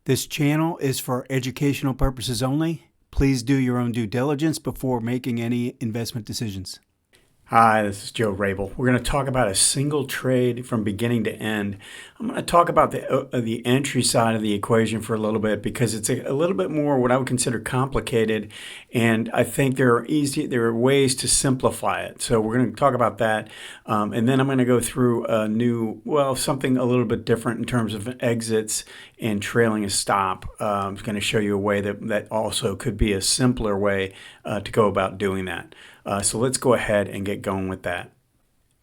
This channel is for educational purposes only. Please do your own due diligence before making any investment decisions. Hi, this is Joe Rabil. We're going to talk about a single trade from beginning to end. I'm going to talk about the entry side of the equation for a little bit because it's a little bit more what I would consider complicated, and I think there are ways to simplify it. So we're going to talk about that, and then I'm going to go through something a little bit different in terms of exits and trailing a stop. I'm going to show you a way that also could be a simpler way to go about doing that. So let's go ahead and get going with that.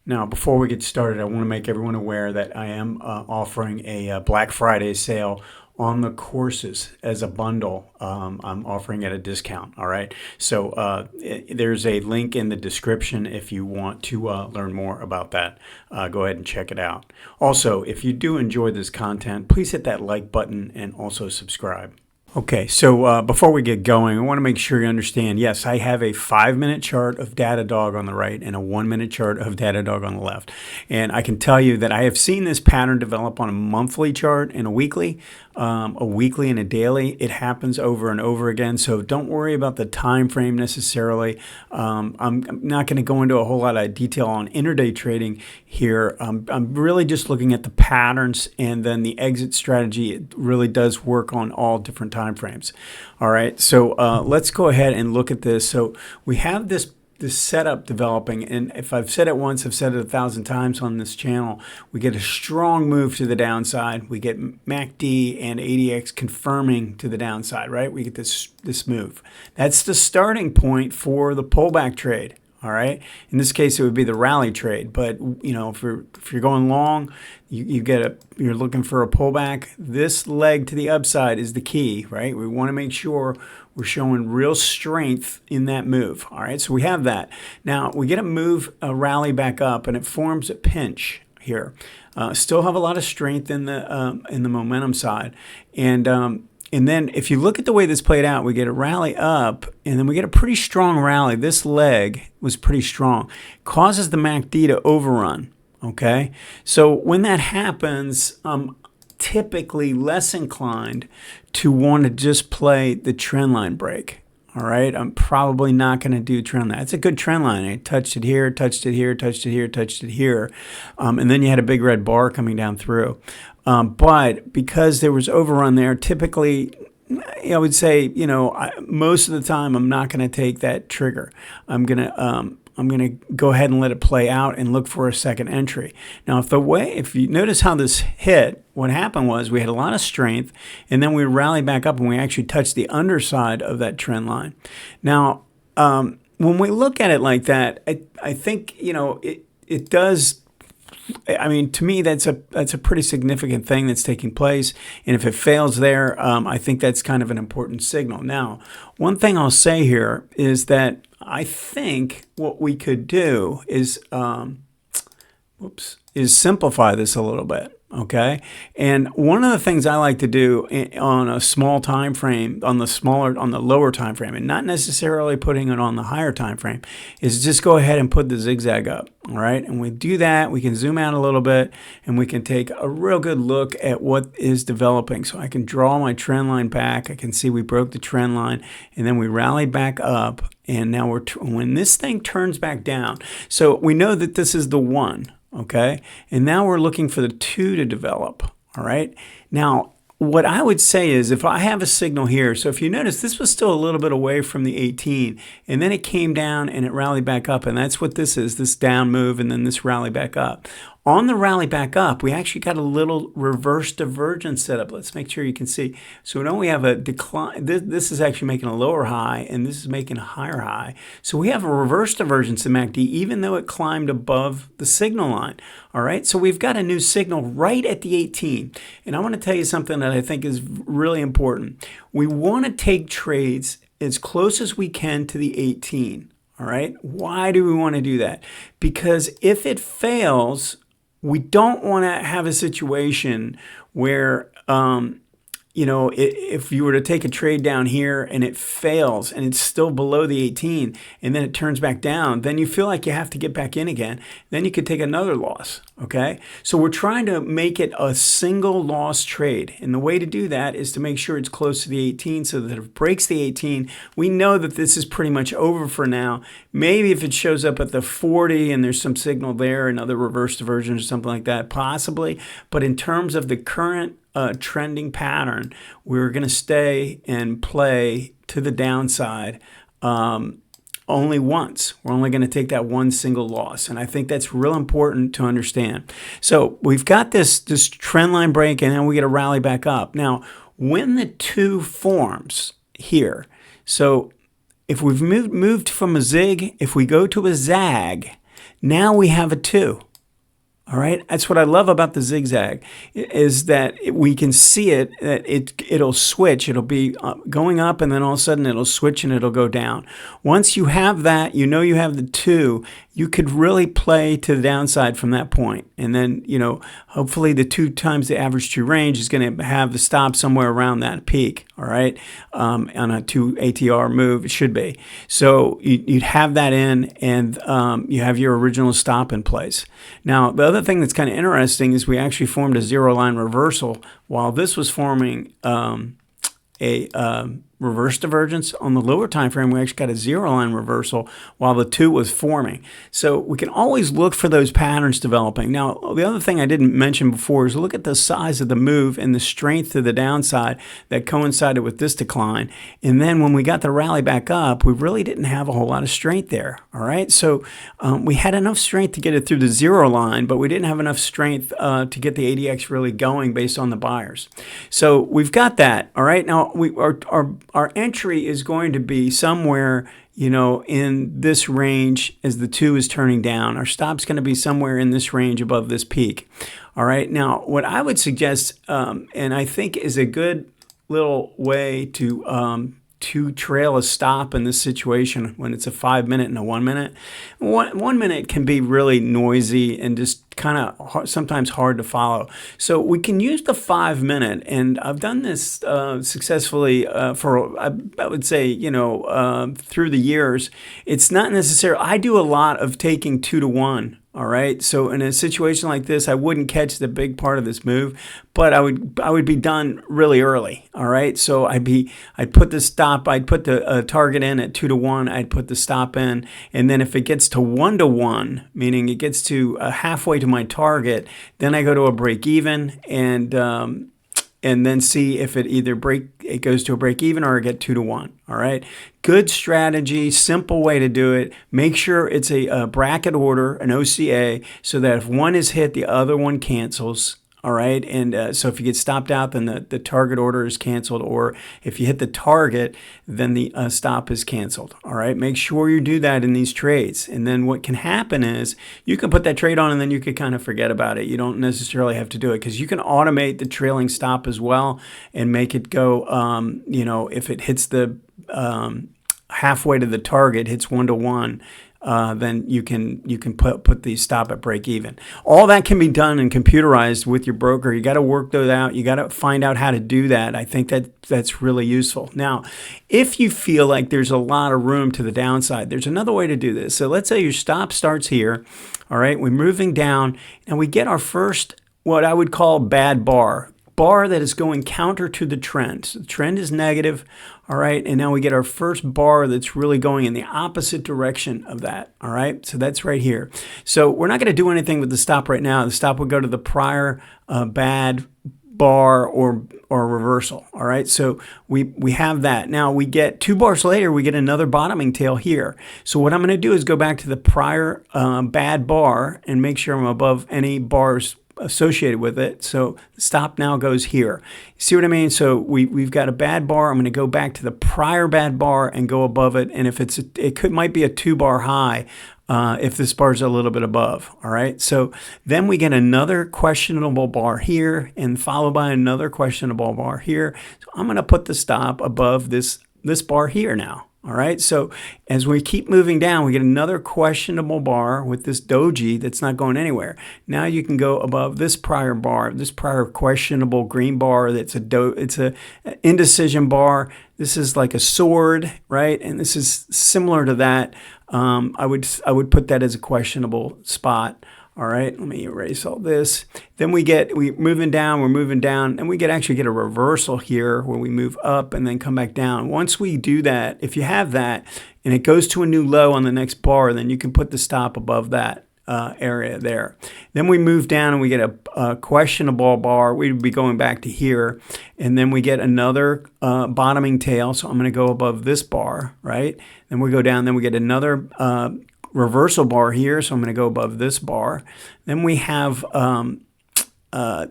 Now, before we get started, I want to make everyone aware that I am offering a Black Friday sale on the courses as a bundle. I'm offering at a discount. All right. So there's a link in the description if you want to learn more about that. Go ahead and check it out. Also, if you do enjoy this content, please hit that like button and also subscribe. Okay, so before we get going, I want to make sure you understand, yes, I have a 5-minute chart of Datadog on the right and a 1-minute chart of Datadog on the left. And I can tell you that I have seen this pattern develop on a monthly chart and a weekly and a daily. It happens over and over again, so don't worry about the time frame necessarily. I'm not going to go into a whole lot of detail on intraday trading here. I'm really just looking at the patterns, and then the exit strategy. It really does work on all different time frames. All right, so let's go ahead and look at this. So we have this setup developing, and if I've said it once, I've said it 1,000 times on this channel. We get a strong move to the downside. We get MACD and ADX confirming to the downside, right? We get this move. That's the starting point for the pullback trade. All right. In this case, it would be the rally trade. But you know, if you're going long, you're looking for a pullback. This leg to the upside is the key, right? We want to make sure we're showing real strength in that move. All right. So we have that. Now we get a rally back up, and it forms a pinch here. Still have a lot of strength in the momentum side, and then if you look at the way this played out, we get a rally up, and then we get a pretty strong rally. This leg was pretty strong. Causes the MACD to overrun, okay? So when that happens, I'm typically less inclined to want to just play the trend line break, all right? I'm probably not going to do trend line. It's a good trend line. I touched it here, touched it here, touched it here, touched it here, and then you had a big red bar coming down through. But because there was overrun there, typically, I would say, most of the time, I'm not going to take that trigger. I'm gonna go ahead and let it play out and look for a second entry. Now, if you notice how this hit, what happened was we had a lot of strength, and then we rallied back up, and we actually touched the underside of that trend line. Now, when we look at it like that, I think it does. I mean, to me, that's a pretty significant thing that's taking place. And if it fails there, I think that's kind of an important signal. Now, one thing I'll say here is that I think what we could do is simplify this a little bit. Okay, and one of the things I like to do on a small time frame, on the lower time frame, and not necessarily putting it on the higher time frame, is just go ahead and put the zigzag up. All right, and we do that. We can zoom out a little bit, and we can take a real good look at what is developing. So I can draw my trend line back. I can see we broke the trend line, and then we rallied back up, and now when this thing turns back down, so we know that this is the 1. Okay, and now we're looking for the 2 to develop. All right, now what I would say is if I have a signal here, so if you notice, this was still a little bit away from the 18, and then it came down and it rallied back up, and that's what this is, this down move, and then this rally back up. On the rally back up, we actually got a little reverse divergence set up. Let's make sure you can see. So now we have a decline. This is actually making a lower high, and this is making a higher high. So we have a reverse divergence in MACD, even though it climbed above the signal line. All right, so we've got a new signal right at the 18. And I want to tell you something that I think is really important. We want to take trades as close as we can to the 18. All right, why do we want to do that? Because if it fails, we don't want to have a situation where if you were to take a trade down here and it fails and it's still below the 18 and then it turns back down, then you feel like you have to get back in again. Then you could take another loss, okay? So we're trying to make it a single loss trade. And the way to do that is to make sure it's close to the 18 so that if it breaks the 18, we know that this is pretty much over for now. Maybe if it shows up at the 40 and there's some signal there, another reverse diversion or something like that, possibly. But in terms of the current trending pattern, we're going to stay and play to the downside only once. We're only going to take that one single loss, and I think that's real important to understand. So we've got this trend line break, and then we get a rally back up. Now, when the 2 forms here, so if we've moved from a zig, if we go to a zag, now we have a 2. All right, that's what I love about the zigzag, is that we can see it, that it'll switch. It'll be going up, and then all of a sudden it'll switch and it'll go down. Once you have that, you know you have the 2, you could really play to the downside from that point. And then, hopefully the 2 times the average true range is going to have the stop somewhere around that peak, all right, on a 2 ATR move, it should be. So you'd have that in, and you have your original stop in place. Now, the other thing that's kind of interesting is we actually formed a 0 line reversal while this was forming a reverse divergence. On the lower time frame, we actually got a 0 line reversal while the 2 was forming. So we can always look for those patterns developing. Now, the other thing I didn't mention before is look at the size of the move and the strength to the downside that coincided with this decline. And then when we got the rally back up, we really didn't have a whole lot of strength there. All right, so we had enough strength to get it through the 0 line, but we didn't have enough strength to get the ADX really going based on the buyers. So we've got that. All right, now our entry is going to be somewhere, in this range as the 2 is turning down. Our stop's going to be somewhere in this range above this peak. All right, now what I would suggest, and I think is a good little way to trail a stop in this situation when it's a 5 minute and a 1 minute. 1 minute can be really noisy and just kind of sometimes hard to follow. So we can use the 5 minute, and I've done this successfully for, I would say, through the years. It's not necessary. I do a lot of taking 2 to 1. All right. So in a situation like this, I wouldn't catch the big part of this move, but I would be done really early. All right. So I'd put the stop, I'd put the target in at 2 to 1. I'd put the stop in, and then if it gets to 1 to 1, meaning it gets to halfway to my target, then I go to a break even and then see if it goes to a break even or I get 2 to 1. All right. Good strategy, simple way to do it. Make sure it's a bracket order, an OCA, so that if one is hit, the other one cancels. All right. And so if you get stopped out, then the target order is canceled. Or if you hit the target, then the stop is canceled. All right. Make sure you do that in these trades. And then what can happen is you can put that trade on and then you could kind of forget about it. You don't necessarily have to do it because you can automate the trailing stop as well and make it go, if it hits the halfway to the target, hits 1 to 1. Then you can put the stop at break even. All that can be done and computerized with your broker. You got to work those out. You got to find out how to do that. I think that's really useful. Now, if you feel like there's a lot of room to the downside, there's another way to do this. So let's say your stop starts here. All right, we're moving down and we get our first, what I would call bad bar that is going counter to the trend. So the trend is negative, all right, and now we get our first bar that's really going in the opposite direction of that, all right? So that's right here. So we're not going to do anything with the stop right now. The stop would go to the prior bad bar or reversal, all right? So we have that. Now we get 2 bars later, we get another bottoming tail here. So what I'm going to do is go back to the prior bad bar and make sure I'm above any bars associated with it. So the stop now goes here. See what I mean? So we've got a bad bar. I'm going to go back to the prior bad bar and go above it. And if might be a 2 bar high if this bar is a little bit above. All right. So then we get another questionable bar here and followed by another questionable bar here. So I'm going to put the stop above this bar here now. All right, so as we keep moving down, we get another questionable bar with this doji that's not going anywhere. Now you can go above this prior bar, this prior questionable green bar that's it's a indecision bar. This is like a sword, right? And this is similar to that. I would put that as a questionable spot. All right, let me erase all this. Then we're moving down, and we actually get a reversal here where we move up and then come back down. Once we do that, if you have that and it goes to a new low on the next bar, then you can put the stop above that area there. Then we move down and we get a questionable bar. We'd be going back to here, and then we get another bottoming tail. So I'm going to go above this bar, right? Then we go down, then we get another reversal bar here, so I'm going to go above this bar. Then we have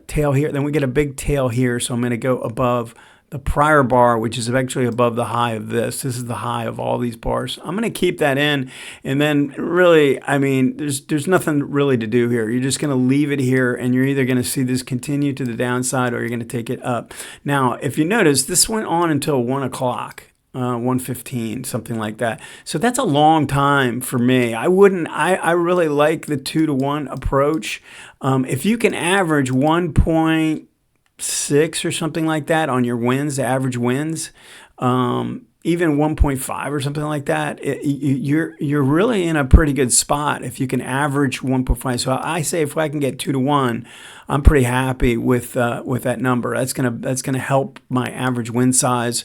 tail here. Then we get a big tail here, so I'm going to go above the prior bar, which is actually above the high of this. This is the high of all these bars. I'm going to keep that in, and then really, I mean, there's nothing really to do here. You're just going to leave it here, and you're either going to see this continue to the downside or you're going to take it up. Now, if you notice, this went on until 1 o'clock. 1:15, something like that. So that's a long time for me. I really like the 2-to-1 approach. If you can average 1.6 or something like that on your wins, the average wins, even 1.5 or something like that, you're really in a pretty good spot if you can average 1.5. So I say if I can get 2-to-1, I'm pretty happy with that number. That's gonna help my average win size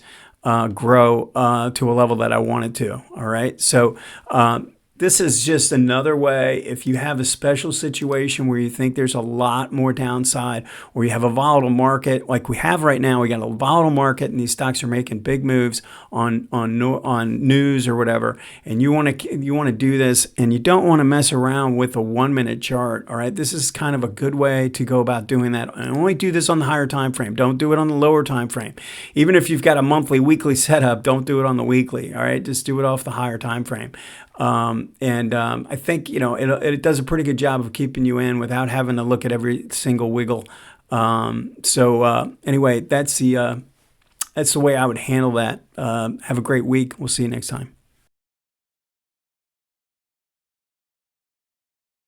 grow to a level that I wanted to. All right. So this is just another way. If you have a special situation where you think there's a lot more downside, or you have a volatile market like we have right now, we got a volatile market and these stocks are making big moves on news or whatever, and you want to do this, and you don't want to mess around with a 1-minute chart. All right, this is kind of a good way to go about doing that. And only do this on the higher time frame. Don't do it on the lower time frame. Even if you've got a monthly, weekly setup, don't do it on the weekly. All right, just do it off the higher time frame. I think it does a pretty good job of keeping you in without having to look at every single wiggle. Anyway, that's the way I would handle that. Have a great week. We'll see you next time.